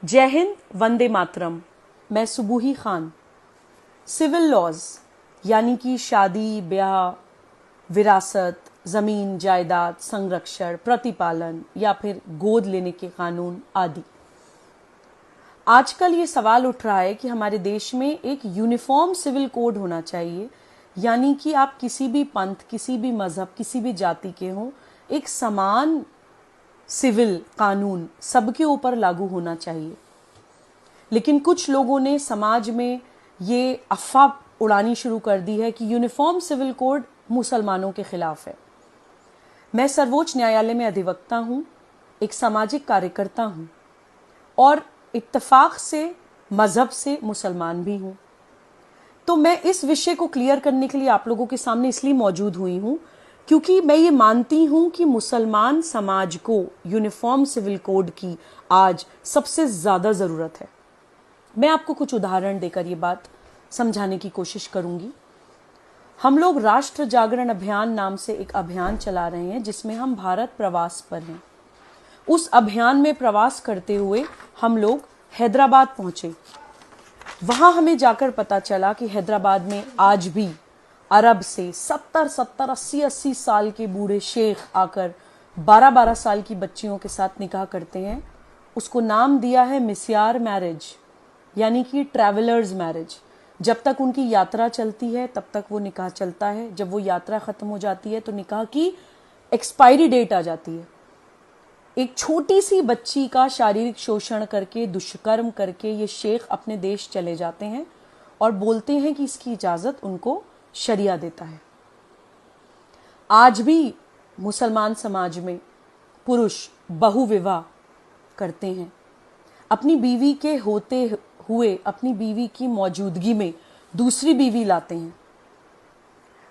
जय हिंद, वंदे मातरम। मैं सुबूही Khan. Civil laws यानी कि शादी, ब्याह, विरासत, ज़मीन जायदाद, संरक्षण, प्रतिपालन या फिर गोद लेने के कानून आदि। आजकल ये सवाल उठ रहा है कि हमारे देश में एक यूनिफॉर्म सिविल कोड होना चाहिए, यानी कि आप किसी भी पंथ, किसी भी मजहब, किसी भी जाति के हों, एक समान सिविल कानून सबके ऊपर लागू होना चाहिए। लेकिन कुछ लोगों ने समाज में ये अफवाह उड़ानी शुरू कर दी है कि यूनिफॉर्म सिविल कोड मुसलमानों के खिलाफ है। मैं सर्वोच्च न्यायालय में अधिवक्ता हूं, एक सामाजिक कार्यकर्ता हूं और इत्तेफाक से मजहब से मुसलमान भी हूं। तो मैं इस विषय को क्लियर करने के लिए आप लोगों के सामने इसलिए मौजूद हुई हूं क्योंकि मैं ये मानती हूं कि मुसलमान समाज को यूनिफॉर्म सिविल कोड की आज सबसे ज्यादा जरूरत है। मैं आपको कुछ उदाहरण देकर ये बात समझाने की कोशिश करूंगी। हम लोग राष्ट्र जागरण अभियान नाम से एक अभियान चला रहे हैं जिसमें हम भारत प्रवास पर हैं। उस अभियान में प्रवास करते हुए हम लोग हैदराबाद पहुंचे। वहां हमें जाकर पता चला कि हैदराबाद में आज भी अरब से 70-70, 80-80 साल के बूढ़े शेख आकर 12-12 साल की बच्चियों के साथ निकाह करते हैं। उसको नाम दिया है मिस्यार मैरिज, यानी कि ट्रैवलर्स मैरिज। जब तक उनकी यात्रा चलती है तब तक वो निकाह चलता है। जब वो यात्रा खत्म हो जाती है तो निकाह की एक्सपायरी डेट आ जाती है। एक छोटी सी बच्ची का शारीरिक शोषण करके, दुष्कर्म करके ये शेख अपने देश चले जाते हैं और बोलते हैं कि इसकी इजाजत उनको शरिया देता है। आज भी मुसलमान समाज में पुरुष बहुविवाह करते हैं। अपनी बीवी के होते हुए अपनी बीवी की मौजूदगी में दूसरी बीवी लाते हैं।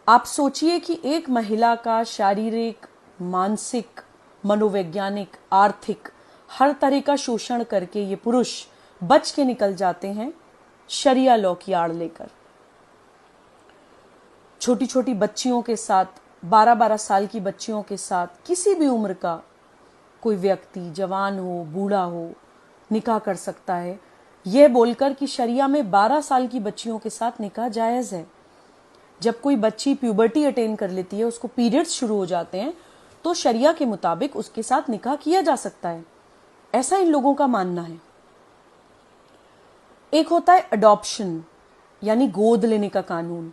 आप सोचिए कि एक महिला का शारीरिक, मानसिक, मनोवैज्ञानिक, आर्थिक हर तरह का शोषण करके ये पुरुष बच के निकल जाते हैं शरिया लॉ की आड़ लेकर। छोटी छोटी बच्चियों के साथ, 12-12 साल की बच्चियों के साथ किसी भी उम्र का कोई व्यक्ति, जवान हो, बूढ़ा हो, निकाह कर सकता है, यह बोलकर कि शरिया में 12 साल की बच्चियों के साथ निकाह जायज है। जब कोई बच्ची प्यूबर्टी अटेन कर लेती है, उसको पीरियड्स शुरू हो जाते हैं, तो शरिया के मुताबिक उसके साथ निकाह किया जा सकता है। ऐसा इन लोगों का मानना है। एक होता है अडॉप्शन, यानी गोद लेने का कानून।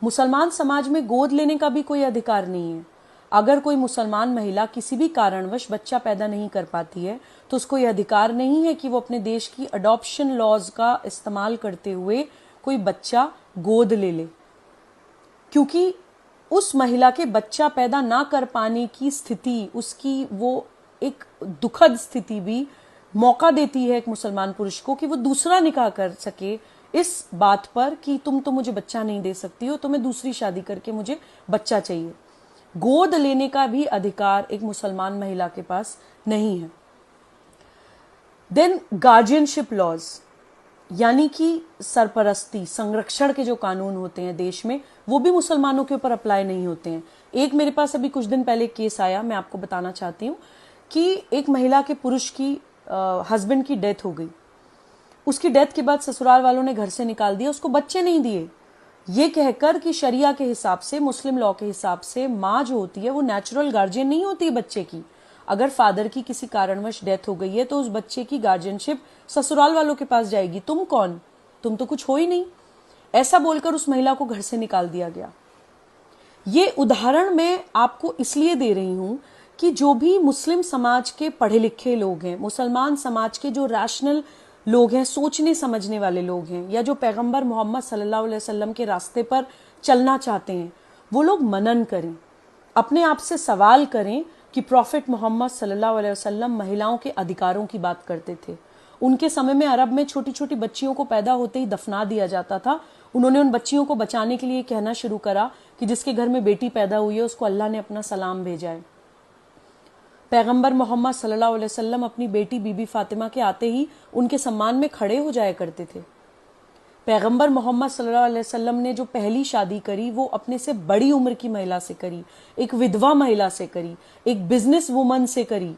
मुसलमान समाज में गोद लेने का भी कोई अधिकार नहीं है। अगर कोई मुसलमान महिला किसी भी कारणवश बच्चा पैदा नहीं कर पाती है तो उसको यह अधिकार नहीं है कि वो अपने देश की अडॉप्शन लॉज का इस्तेमाल करते हुए कोई बच्चा गोद ले ले, क्योंकि उस महिला के बच्चा पैदा ना कर पाने की स्थिति, उसकी वो एक दुखद स्थिति भी मौका देती है एक मुसलमान पुरुष को कि वो दूसरा निकाह कर सके इस बात पर कि तुम तो मुझे बच्चा नहीं दे सकती हो, तो मैं दूसरी शादी करके मुझे बच्चा चाहिए। गोद लेने का भी अधिकार एक मुसलमान महिला के पास नहीं है। देन गार्जियनशिप लॉज, यानी कि सरपरस्ती, संरक्षण के जो कानून होते हैं देश में, वो भी मुसलमानों के ऊपर अप्लाई नहीं होते हैं। एक मेरे पास अभी कुछ दिन पहले केस आया, मैं आपको बताना चाहती हूँ कि एक महिला के पुरुष की हस्बैंड की डेथ हो गई। उसकी डेथ के बाद ससुराल वालों ने घर से निकाल दिया, उसको बच्चे नहीं दिए, ये कहकर कि शरिया के हिसाब से, मुस्लिम लॉ के हिसाब से माँ जो होती है वो नेचुरल गार्जियन नहीं होती है बच्चे की। अगर फादर की किसी कारणवश डेथ हो गई है तो उस बच्चे की गार्जियनशिप ससुराल वालों के पास जाएगी। तुम कौन, तुम तो कुछ हो ही नहीं, ऐसा बोलकर उस महिला को घर से निकाल दिया गया। ये उदाहरण मैं आपको इसलिए दे रही हूं कि जो भी मुस्लिम समाज के पढ़े लिखे लोग हैं, मुसलमान समाज के जो रैशनल लोग हैं, सोचने समझने वाले लोग हैं, या जो पैगंबर मोहम्मद सल्लल्लाहु अलैहि वसल्लम के रास्ते पर चलना चाहते हैं, वो लोग मनन करें, अपने आप से सवाल करें कि प्रॉफिट मोहम्मद सल्लल्लाहु अलैहि वसल्लम महिलाओं के अधिकारों की बात करते थे। उनके समय में अरब में छोटी छोटी बच्चियों को पैदा होते ही दफना दिया जाता था। उन्होंने उन बच्चियों को बचाने के लिए कहना शुरू करा कि जिसके घर में बेटी पैदा हुई है उसको अल्लाह ने अपना सलाम भेजा है। पैगंबर मोहम्मद सल्लल्लाहु अलैहि वसल्लम अपनी बेटी बीबी फातिमा के आते ही उनके सम्मान में खड़े हो जाया करते थे। पैगंबर मोहम्मद सल्लल्लाहु अलैहि वसल्लम ने जो पहली शादी करी वो अपने से बड़ी उम्र की महिला से करी, एक विधवा महिला से करी, एक बिजनेस वुमन से करी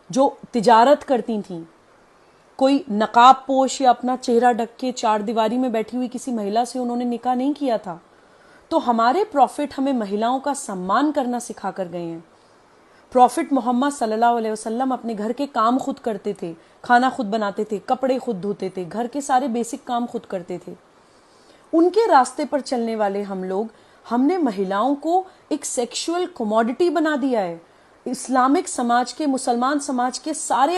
जो तिजारत करती थीं। कोई नकाब पोश या अपना चेहरा ढक के चार दीवारी में बैठी हुई किसी महिला से उन्होंने निकाह नहीं किया था। तो हमारे प्रॉफिट हमें महिलाओं का सम्मान करना सिखा कर गए हैं। प्रॉफिट मोहम्मद सल्लल्लाहु अलैहि वसल्लम अपने घर के काम खुद करते थे, खाना खुद बनाते थे, कपड़े खुद धोते थे, घर के सारे बेसिक काम खुद करते थे। उनके रास्ते पर चलने वाले हम लोग, हमने महिलाओं को एक सेक्सुअल कमोडिटी बना दिया है। इस्लामिक समाज के, मुसलमान समाज के सारे